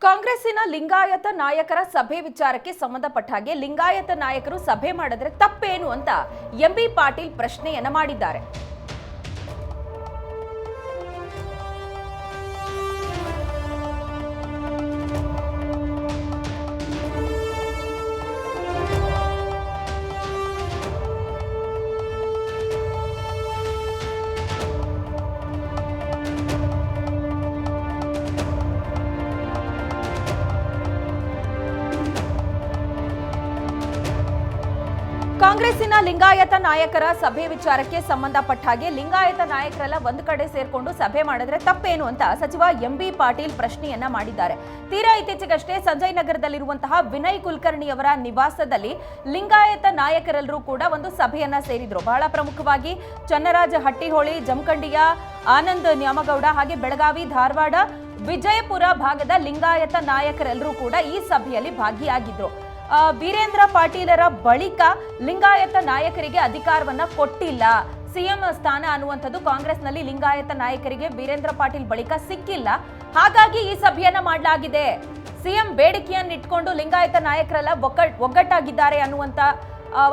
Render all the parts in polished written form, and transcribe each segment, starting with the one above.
ಕಾಂಗ್ರೆಸ್ಸಿನ ಲಿಂಗಾಯತ ನಾಯಕರ ಸಭೆ ವಿಚಾರಕ್ಕೆ ಸಂಬಂಧಪಟ್ಟ ಹಾಗೆ ಲಿಂಗಾಯತ ನಾಯಕರು ಸಭೆ ಮಾಡಿದ್ರೆ ತಪ್ಪೇನು ಅಂತ ಎಂಬಿ ಪಾಟೀಲ್ ಪ್ರಶ್ನೆಯನ್ನ ಮಾಡಿದ್ದಾರೆ. ಕಾಂಗ್ರೆಸ್ಸಿನ ಲಿಂಗಾಯತ ನಾಯಕರ ಸಭೆ ವಿಚಾರಕ್ಕೆ ಸಂಬಂಧಪಟ್ಟ ಹಾಗೆ ಲಿಂಗಾಯತ ನಾಯಕರೆಲ್ಲ ಒಂದು ಕಡೆ ಸೇರ್ಕೊಂಡು ಸಭೆ ಮಾಡಿದ್ರೆ ತಪ್ಪೇನು ಅಂತ ಸಚಿವ ಎಂಬಿ ಪಾಟೀಲ್ ಪ್ರಶ್ನೆಯನ್ನ ಮಾಡಿದ್ದಾರೆ. ತೀರಾ ಇತ್ತೀಚೆಗಷ್ಟೇ ಸಂಜಯ್ ನಗರದಲ್ಲಿರುವಂತಹ ವಿನಯ್ ಕುಲಕರ್ಣಿ ಅವರ ನಿವಾಸದಲ್ಲಿ ಲಿಂಗಾಯತ ನಾಯಕರೆಲ್ಲರೂ ಕೂಡ ಒಂದು ಸಭೆಯನ್ನ ಸೇರಿದ್ರು. ಬಹಳ ಪ್ರಮುಖವಾಗಿ ಚನ್ನರಾಜ ಹಟ್ಟಿಹೊಳಿ, ಜಮಖಂಡಿಯ ಆನಂದ್ ನ್ಯಾಮಗೌಡ ಹಾಗೆ ಬೆಳಗಾವಿ, ಧಾರವಾಡ, ವಿಜಯಪುರ ಭಾಗದ ಲಿಂಗಾಯತ ನಾಯಕರೆಲ್ಲರೂ ಕೂಡ ಈ ಸಭೆಯಲ್ಲಿ ಭಾಗಿಯಾಗಿದ್ರು. ವೀರೇಂದ್ರ ಪಾಟೀಲರ ಬಳಿಕ ಲಿಂಗಾಯತ ನಾಯಕರಿಗೆ ಅಧಿಕಾರವನ್ನ ಕೊಟ್ಟಿಲ್ಲ. ಸಿಎಂ ಸ್ಥಾನ ಅನ್ನುವಂಥದ್ದು ಕಾಂಗ್ರೆಸ್ನಲ್ಲಿ ಲಿಂಗಾಯತ ನಾಯಕರಿಗೆ ವೀರೇಂದ್ರ ಪಾಟೀಲ್ ಬಳಿಕ ಸಿಕ್ಕಿಲ್ಲ. ಹಾಗಾಗಿ ಈ ಸಭೆಯನ್ನ ಮಾಡಲಾಗಿದೆ. ಸಿಎಂ ಬೇಡಿಕೆಯನ್ನು ಇಟ್ಕೊಂಡು ಲಿಂಗಾಯತ ನಾಯಕರೆಲ್ಲ ಒಗ್ಗಟ್ಟಾಗಿದ್ದಾರೆ ಅನ್ನುವಂತ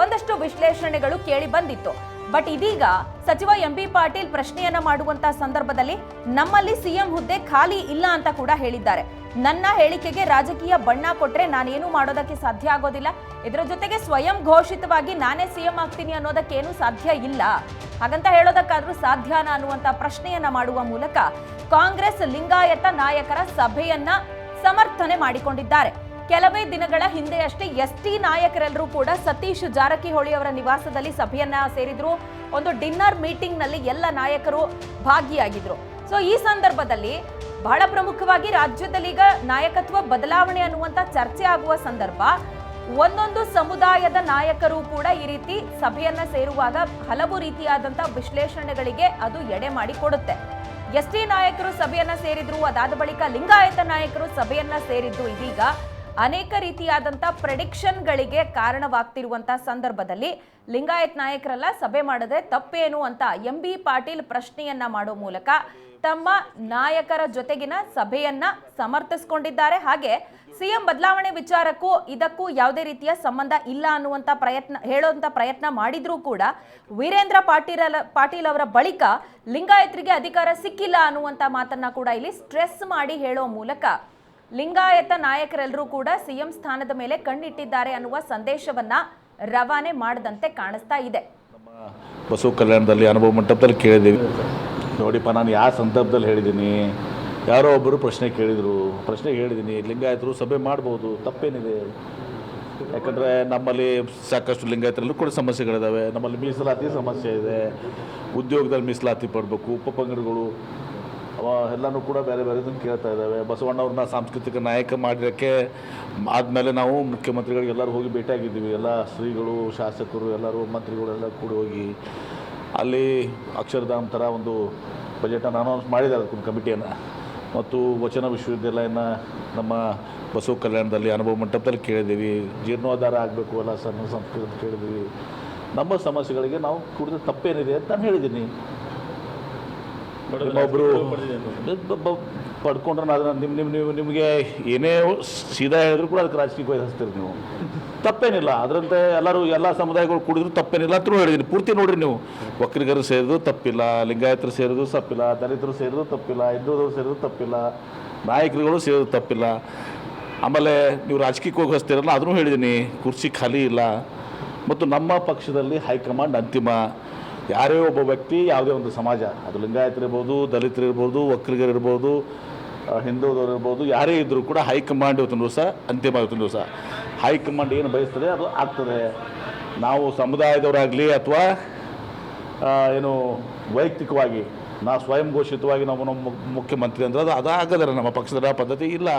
ಒಂದಷ್ಟು ವಿಶ್ಲೇಷಣೆಗಳು ಕೇಳಿ ಬಂದಿತ್ತು. ಬಟ್ ಇದೀಗ ಸಚಿವ ಎಂಬಿ ಪಾಟೀಲ್ ಪ್ರಶ್ನೆಯನ್ನ ಮಾಡುವಂತ ಸಂದರ್ಭದಲ್ಲಿ ನಮ್ಮಲ್ಲಿ ಸಿಎಂ ಹುದ್ದೆ ಖಾಲಿ ಇಲ್ಲ ಅಂತ ಕೂಡ ಹೇಳಿದ್ದಾರೆ. ನನ್ನ ಹೇಳಿಕೆಗೆ ರಾಜಕೀಯ ಬಣ್ಣ ಕೊಟ್ರೆ ನಾನೇನು ಮಾಡೋದಕ್ಕೆ ಸಾಧ್ಯ ಆಗೋದಿಲ್ಲ. ಇದರ ಜೊತೆಗೆ ಸ್ವಯಂ ಘೋಷಿತವಾಗಿ ನಾನೇ ಸಿಎಂ ಆಗ್ತೀನಿ ಅನ್ನೋದಕ್ಕೇನು ಸಾಧ್ಯ ಇಲ್ಲ. ಹಾಗಂತ ಹೇಳೋದಕ್ಕಾದ್ರೂ ಸಾಧ್ಯನಾ ಅನ್ನುವಂತ ಪ್ರಶ್ನೆಯನ್ನ ಮಾಡುವ ಮೂಲಕ ಕಾಂಗ್ರೆಸ್ ಲಿಂಗಾಯತ ನಾಯಕರ ಸಭೆಯನ್ನ ಸಮರ್ಥನೆ ಮಾಡಿಕೊಂಡಿದ್ದಾರೆ. ಕೆಲವೇ ದಿನಗಳ ಹಿಂದೆಯಷ್ಟೇ ಎಸ್ಟಿ ನಾಯಕರೆಲ್ಲರೂ ಕೂಡ ಸತೀಶ್ ಜಾರಕಿಹೊಳಿ ಅವರ ನಿವಾಸದಲ್ಲಿ ಸಭೆಯನ್ನ ಸೇರಿದ್ರು. ಒಂದು ಡಿನ್ನರ್ ಮೀಟಿಂಗ್ ನಲ್ಲಿ ಎಲ್ಲ ನಾಯಕರು ಭಾಗಿಯಾಗಿದ್ರು. ಸೊ ಈ ಸಂದರ್ಭದಲ್ಲಿ ಬಹಳ ಪ್ರಮುಖವಾಗಿ ರಾಜ್ಯದಲ್ಲಿ ಈಗ ನಾಯಕತ್ವ ಬದಲಾವಣೆ ಅನ್ನುವಂತ ಚರ್ಚೆ ಆಗುವ ಸಂದರ್ಭ. ಒಂದೊಂದು ಸಮುದಾಯದ ನಾಯಕರು ಕೂಡ ಈ ರೀತಿ ಸಭೆಯನ್ನ ಸೇರುವಾಗ ಹಲವು ರೀತಿಯಾದಂತಹ ವಿಶ್ಲೇಷಣೆಗಳಿಗೆ ಅದು ಎಡೆ ಮಾಡಿ ಕೊಡುತ್ತೆ. ಎಸ್ಟಿ ನಾಯಕರು ಸಭೆಯನ್ನ ಸೇರಿದ್ರು, ಅದಾದ ಬಳಿಕ ಲಿಂಗಾಯತ ನಾಯಕರು ಸಭೆಯನ್ನ ಸೇರಿದ್ದು ಇದೀಗ ಅನೇಕ ರೀತಿಯಾದಂತಹ ಪ್ರೆಡಿಕ್ಷನ್ಗಳಿಗೆ ಕಾರಣವಾಗ್ತಿರುವಂತಹ ಸಂದರ್ಭದಲ್ಲಿ ಲಿಂಗಾಯತ್ ನಾಯಕರೆಲ್ಲ ಸಭೆ ಮಾಡಿದ್ರೆ ತಪ್ಪೇನು ಅಂತ ಎಂಬಿ ಪಾಟೀಲ್ ಪ್ರಶ್ನೆಯನ್ನ ಮಾಡೋ ಮೂಲಕ ತಮ್ಮ ನಾಯಕರ ಜೊತೆಗಿನ ಸಭೆಯನ್ನ ಸಮರ್ಥಿಸಿಕೊಂಡಿದ್ದಾರೆ. ಹಾಗೆ ಸಿಎಂ ಬದಲಾವಣೆ ವಿಚಾರಕ್ಕೂ ಇದಕ್ಕೂ ಯಾವುದೇ ರೀತಿಯ ಸಂಬಂಧ ಇಲ್ಲ ಅನ್ನುವಂತ ಪ್ರಯತ್ನ ಮಾಡಿದ್ರೂ ಕೂಡ ವೀರೇಂದ್ರ ಪಾಟೀಲ್ ಅವರ ಬಳಿಕ ಲಿಂಗಾಯತರಿಗೆ ಅಧಿಕಾರ ಸಿಕ್ಕಿಲ್ಲ ಅನ್ನುವಂತ ಮಾತನ್ನ ಕೂಡ ಇಲ್ಲಿ ಸ್ಟ್ರೆಸ್ ಮಾಡಿ ಹೇಳೋ ಮೂಲಕ ಲಿಂಗಾಯತ ನಾಯಕರೆಲ್ಲರೂ ಕೂಡ ಸಿಎಂ ಸ್ಥಾನದ ಮೇಲೆ ಕಣ್ಣಿಟ್ಟಿದ್ದಾರೆ ಅನ್ನುವ ಸಂದೇಶವನ್ನ ರವಾನೆ ಮಾಡದಂತೆ ಕಾಣಿಸ್ತಾ ಇದೆ. ನಮ್ಮ ಬಸವ ಕಲ್ಯಾಣದಲ್ಲಿ ಅನುಭವ ಮಂಟಪದಲ್ಲಿ ಕೇಳಿದ್ದೀವಿ. ನೋಡಿಪ್ಪ, ನಾನು ಯಾವ ಸಂದರ್ಭದಲ್ಲಿ ಹೇಳಿದ್ದೀನಿ, ಯಾರೋ ಒಬ್ಬರು ಪ್ರಶ್ನೆ ಹೇಳಿದ್ದೀನಿ, ಲಿಂಗಾಯತರು ಸಭೆ ಮಾಡ್ಬೋದು, ತಪ್ಪೇನಿದೆ? ಯಾಕಂದರೆ ನಮ್ಮಲ್ಲಿ ಸಾಕಷ್ಟು ಲಿಂಗಾಯತರಲ್ಲೂ ಕೂಡ ಸಮಸ್ಯೆಗಳಿದ್ದಾವೆ. ನಮ್ಮಲ್ಲಿ ಮೀಸಲಾತಿ ಸಮಸ್ಯೆ ಇದೆ, ಉದ್ಯೋಗದಲ್ಲಿ ಮೀಸಲಾತಿ ಪಡಬೇಕು, ಉಪಪಂಗಡಗಳು ಎಲ್ಲನೂ ಕೂಡ ಬೇರೆ ಬೇರೆದನ್ನು ಕೇಳ್ತಾ ಇದ್ದಾವೆ. ಬಸವಣ್ಣವ್ರನ್ನ ಸಾಂಸ್ಕೃತಿಕ ನಾಯಕ ಮಾಡಿರೋಕ್ಕೆ ಆದಮೇಲೆ ನಾವು ಮುಖ್ಯಮಂತ್ರಿಗಳಿಗೆ ಎಲ್ಲರೂ ಹೋಗಿ ಭೇಟಿಯಾಗಿದ್ದೀವಿ. ಎಲ್ಲ ಶ್ರೀಗಳು, ಶಾಸಕರು, ಎಲ್ಲರೂ ಮಂತ್ರಿಗಳು ಎಲ್ಲ ಕೂಡ ಹೋಗಿ ಅಲ್ಲಿ ಅಕ್ಷರಧಾಮ್ ಥರ ಒಂದು ಬಜೆಟನ್ನು ಅನೌನ್ಸ್ ಮಾಡಿದ್ದಾರೆ, ಅದಕ್ಕೊಂದು ಕಮಿಟಿಯನ್ನು. ಮತ್ತು ವಚನ ವಿಶ್ವವಿದ್ಯಾಲಯನ ನಮ್ಮ ಬಸವ ಕಲ್ಯಾಣದಲ್ಲಿ ಅನುಭವ ಮಂಟಪದಲ್ಲಿ ಕೇಳಿದ್ದೀವಿ. ಜೀರ್ಣೋದ್ಧಾರ ಆಗಬೇಕು, ಎಲ್ಲ ಸಣ್ಣ ಸಂಸ್ಕೃತಿ ಕೇಳಿದ್ದೀವಿ. ನಮ್ಮ ಸಮಸ್ಯೆಗಳಿಗೆ ನಾವು ಕುಡಿದ್ರೆ ತಪ್ಪೇನಿದೆ ಅಂತ ನಾನು ಹೇಳಿದ್ದೀನಿ. ಒಬ್ಬರು ಪಡ್ಕೊಂಡ್ರೆ ಅದನ್ನು ನಿಮಗೆ ಏನೇ ಸೀದಾ ಹೇಳಿದ್ರು ಕೂಡ ಅದಕ್ಕೆ ರಾಜಕೀಯವಾಗಿ ಹಚ್ತೀರಿ ನೀವು. ತಪ್ಪೇನಿಲ್ಲ, ಅದರಂತೆ ಎಲ್ಲ ಸಮುದಾಯಗಳು ಕೂಡಿದ್ರು ತಪ್ಪೇನಿಲ್ಲ ಅಂತ ಹೇಳಿದ್ದೀನಿ. ಪೂರ್ತಿ ನೋಡಿರಿ ನೀವು. ಒಕ್ಕಲಿಗರು ಸೇರಿದ್ರು ತಪ್ಪಿಲ್ಲ, ಲಿಂಗಾಯತರು ಸೇರಿದ್ರು ತಪ್ಪಿಲ್ಲ, ದಲಿತರು ಸೇರಿದ್ರು ತಪ್ಪಿಲ್ಲ, ಹಿಂದೂದವರು ಸೇರಿದ್ರು ತಪ್ಪಿಲ್ಲ, ನಾಯಕರುಗಳು ಸೇರಿದ್ರು ತಪ್ಪಿಲ್ಲ. ಆಮೇಲೆ ನೀವು ರಾಜಕೀಯಕ್ಕೆ ಹೋಗಿ ಹಚ್ತೀರಲ್ಲ, ಅದನ್ನು ಹೇಳಿದ್ದೀನಿ. ಕುರ್ಚಿ ಖಾಲಿ ಇಲ್ಲ. ಮತ್ತು ನಮ್ಮ ಪಕ್ಷದಲ್ಲಿ ಹೈಕಮಾಂಡ್ ಅಂತಿಮ. ಯಾರೇ ಒಬ್ಬ ವ್ಯಕ್ತಿ, ಯಾವುದೇ ಒಂದು ಸಮಾಜ, ಅದು ಲಿಂಗಾಯತರಿರ್ಬೋದು, ದಲಿತರಿರ್ಬೋದು, ಒಕ್ಕಲಿಗರಿರ್ಬೋದು, ಹಿಂದೂದವರು ಇರ್ಬೋದು, ಯಾರೇ ಇದ್ದರೂ ಕೂಡ ಹೈಕಮಾಂಡ್ ಇವತ್ತಿನ ದಿವಸ ಅಂತಿಮ. ಇವತ್ತಿನ ದಿವಸ ಹೈಕಮಾಂಡ್ ಏನು ಬಯಸ್ತದೆ ಅದು ಆಗ್ತದೆ. ನಾವು ಸಮುದಾಯದವರಾಗಲಿ ಅಥವಾ ಏನು ವೈಯಕ್ತಿಕವಾಗಿ ನಾವು ಸ್ವಯಂ ಘೋಷಿತವಾಗಿ ನಾವು ನಮ್ಮ ಮುಖ್ಯಮಂತ್ರಿ ಅಂದ್ರೆ ಅದು ಆಗದರೆ ನಮ್ಮ ಪಕ್ಷದ ಪದ್ಧತಿ ಇಲ್ಲ.